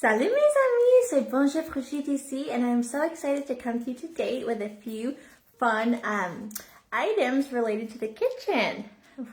Salut mes amis, c'est Bonjour Brigitte ici, and I'm so excited to come to you today with a few fun items related to the kitchen.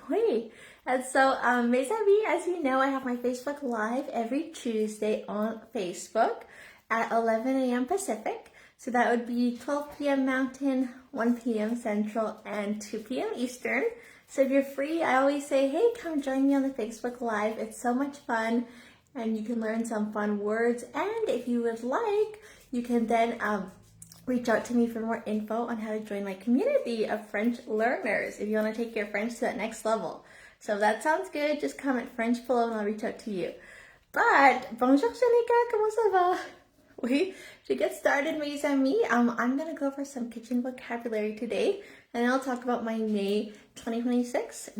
Oui. And so, mes amis, as you know, I have my Facebook Live every Tuesday on Facebook at 11 a.m. Pacific. So that would be 12 p.m. Mountain, 1 p.m. Central, and 2 p.m. Eastern. So if you're free, I always say, hey, come join me on the Facebook Live. It's so much fun, and you can learn some fun words. And if you would like, you can then reach out to me for more info on how to join my community of French learners if you want to take your French to that next level. So if that sounds good, just comment French below and I'll reach out to you. But, bonjour Shanika, comment ça va? Oui, to get started, mes amis, I'm going to go over some kitchen vocabulary today, and I'll talk about my May 2026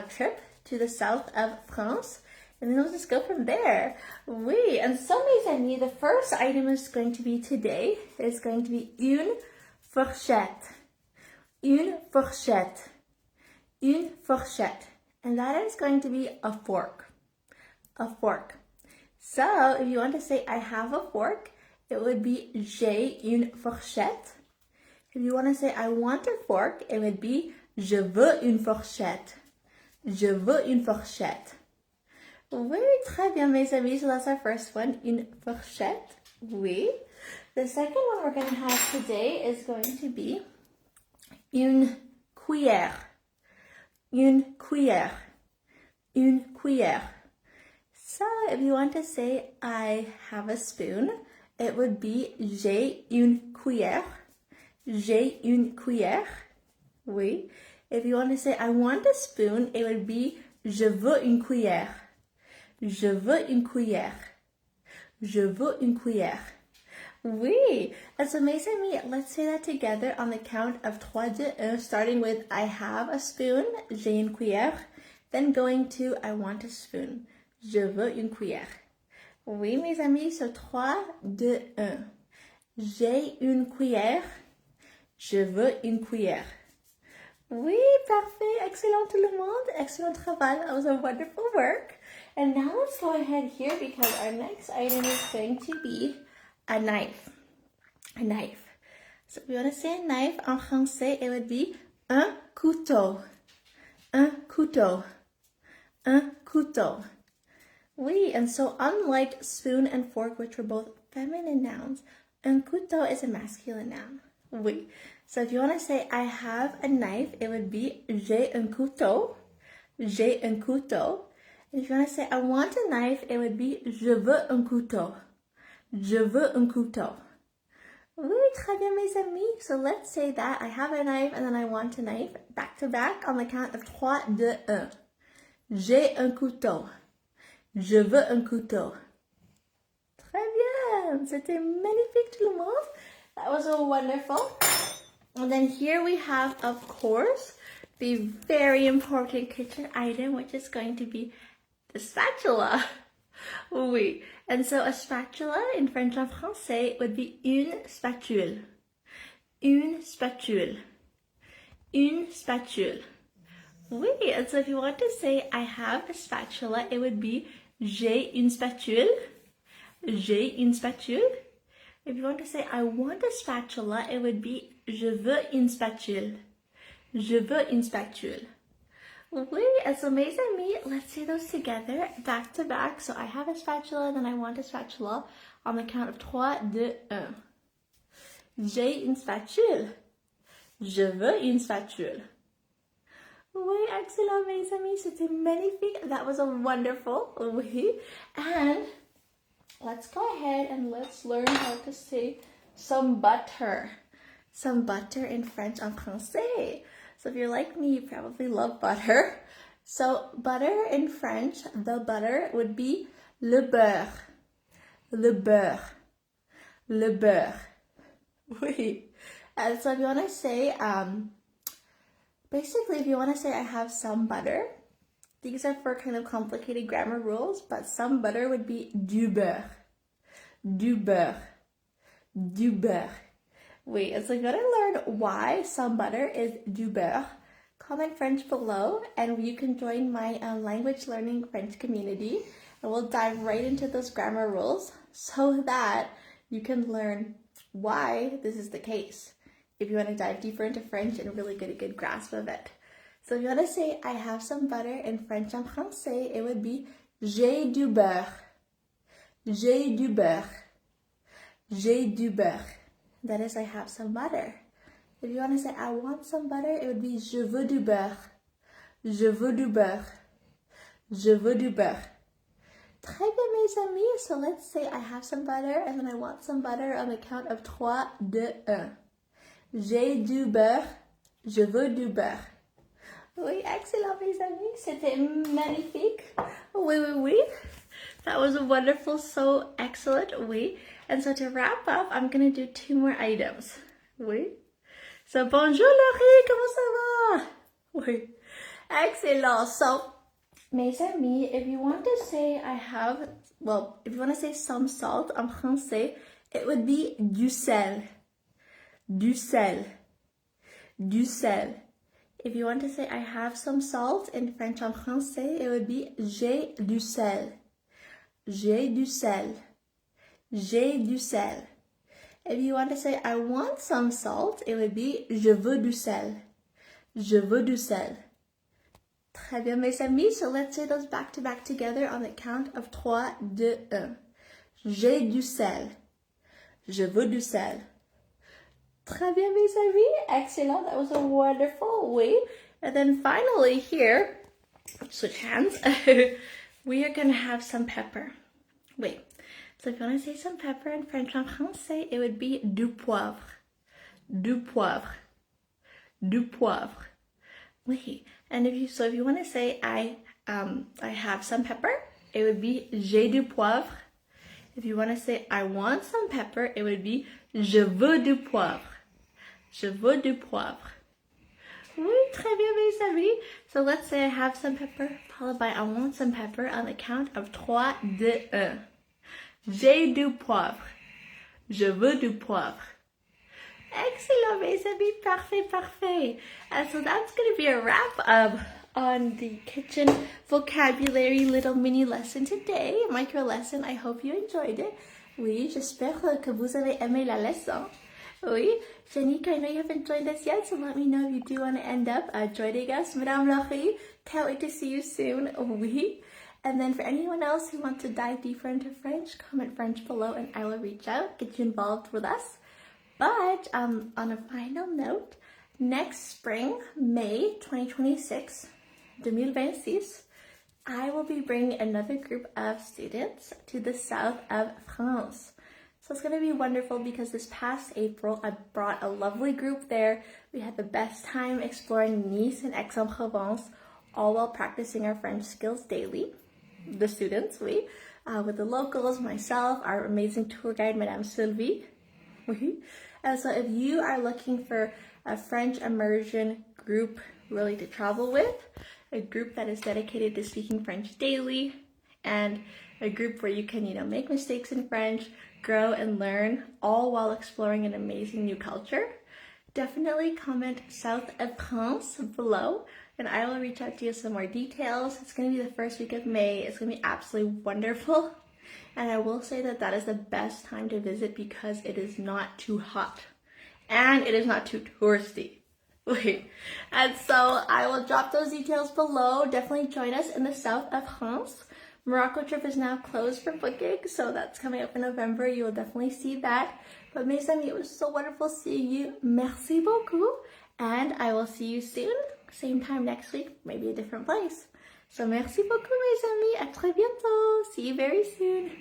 trip to the south of France, and then we'll just go from there. Oui, and so, mes amis, the first item is going to be today is going to be une fourchette. Une fourchette. Une fourchette. And that is going to be a fork. A fork. So, if you want to say, I have a fork, it would be j'ai une fourchette. If you want to say, I want a fork, it would be je veux une fourchette. Je veux une fourchette. Oui, très bien, mes amis. So that's our first one, une fourchette. Oui. The second one we're going to have today is going to be une cuillère. Une cuillère. Une cuillère. So, if you want to say, I have a spoon, it would be j'ai une cuillère. J'ai une cuillère. Oui. If you want to say, I want a spoon, it would be je veux une cuillère. Je veux une cuillère. Je veux une cuillère. Oui. That's amazing. Let's say that together on the count of 3, 2, 1, starting with I have a spoon, j'ai une cuillère, then going to I want a spoon. Je veux une cuillère. Oui, mes amis, so 3, 2, 1. J'ai une cuillère. Je veux une cuillère. Oui, parfait. Excellent tout le monde. Excellent travail. That was a wonderful work. And now let's go ahead here because our next item is going to be a knife. A knife. So if you want to say a knife en français, it would be un couteau. Un couteau. Un couteau. Oui, and so unlike spoon and fork, which were both feminine nouns, un couteau is a masculine noun. Oui. So if you want to say, I have a knife, it would be j'ai un couteau. J'ai un couteau. And if you want to say, I want a knife, it would be je veux un couteau. Je veux un couteau. Oui, très bien, mes amis. So let's say that I have a knife and then I want a knife. Back to back on the count of 3, 2, 1. J'ai un couteau. Je veux un couteau. Très bien. C'était magnifique tout le monde. That was so wonderful. And then here we have, of course, the very important kitchen item, which is going to be the spatula. Oui. And so a spatula in French en français would be une spatule. Une spatule. Une spatule. Oui. And so if you want to say, I have a spatula, it would be j'ai une spatule. J'ai une spatule. If you want to say, I want a spatula, it would be je veux une spatule. Je veux une spatule. Oui, and so mes amis, let's say those together, back to back. So I have a spatula, then I want a spatula. On the count of 3, 2, 1. J'ai une spatule. Je veux une spatule. Oui, excellent, mes amis. C'était magnifique. That was a wonderful. Oui. And let's go ahead and let's learn how to say some butter. Some butter in French en français. So if you're like me, you probably love butter. So butter in French, the butter would be le beurre. Le beurre. Le beurre. Oui. And so if you want to say, basically if you want to say I have some butter, these are for kind of complicated grammar rules, but some butter would be du beurre. Du beurre. Du beurre. Wait, so if you want to learn why some butter is du beurre, comment French below and you can join my language learning French community and we'll dive right into those grammar rules so that you can learn why this is the case. If you want to dive deeper into French and really get a good grasp of it. So if you want to say, I have some butter in French en français, it would be, j'ai du beurre. J'ai du beurre. J'ai du beurre. That is, I have some butter. If you want to say, I want some butter, it would be, je veux du beurre. Je veux du beurre. Je veux du beurre. Très bien, mes amis. So let's say I have some butter and then I want some butter on the count of 3, 2, 1. J'ai du beurre. Je veux du beurre. Oui, excellent, mes amis. C'était magnifique. Oui, oui, oui. That was wonderful, so excellent. Oui. And so to wrap up, I'm going to do 2 more items. Oui. So, bonjour, Laurie. Comment ça va? Oui. Excellent. So, mes amis, if you want to say I have, well, if you want to say some salt en français, it would be du sel. Du sel. Du sel. If you want to say I have some salt in French en français, it would be j'ai du sel. J'ai du sel. J'ai du sel. If you want to say I want some salt, it would be je veux du sel. Je veux du sel. Très bien, mes amis. So let's say those back to back together on the count of 3, 2, 1. J'ai du sel. Je veux du sel. Très bien, mes amis. Excellent. That was a wonderful way. And then finally here, switch hands. We are going to have some pepper. Wait. So if you want to say some pepper in French en français, it would be du poivre. Du poivre. Du poivre. Wait. And if you want to say I have some pepper, it would be j'ai du poivre. If you want to say I want some pepper, it would be je veux du poivre. Je veux du poivre. Oui, très bien, mes amis. So let's say I have some pepper, followed by I want some pepper on the count of 3, 2, 1. J'ai du poivre. Je veux du poivre. Excellent, mes amis. Parfait, parfait. And so that's going to be a wrap up on the kitchen vocabulary little mini lesson today, micro lesson. I hope you enjoyed it. Oui, j'espère que vous avez aimé la leçon. Oui, Janika, I know you haven't joined us yet, so let me know if you do want to end up joining us. Madame Laurie, can't wait to see you soon. Oui. And then for anyone else who wants to dive deeper into French, comment French below and I will reach out, get you involved with us. But on a final note, next spring, May 2026, 2026, I will be bringing another group of students to the south of France. So it's going to be wonderful because this past April, I brought a lovely group there. We had the best time exploring Nice and Aix-en-Provence, all while practicing our French skills daily. The students, with the locals, myself, our amazing tour guide, Madame Sylvie. And so if you are looking for a French immersion group really to travel with, a group that is dedicated to speaking French daily, and a group where you can, make mistakes in French, grow and learn, all while exploring an amazing new culture, definitely comment South of France below, and I will reach out to you with some more details. It's going to be the first week of May. It's going to be absolutely wonderful. And I will say that that is the best time to visit because it is not too hot and it is not too touristy. And so I will drop those details below. Definitely join us in the south of France. Morocco trip is now closed for booking, so that's coming up in November. You will definitely see that. But mes amis, it was so wonderful seeing you. Merci beaucoup. And I will see you soon. Same time next week, maybe a different place. So merci beaucoup, mes amis. À très bientôt. See you very soon.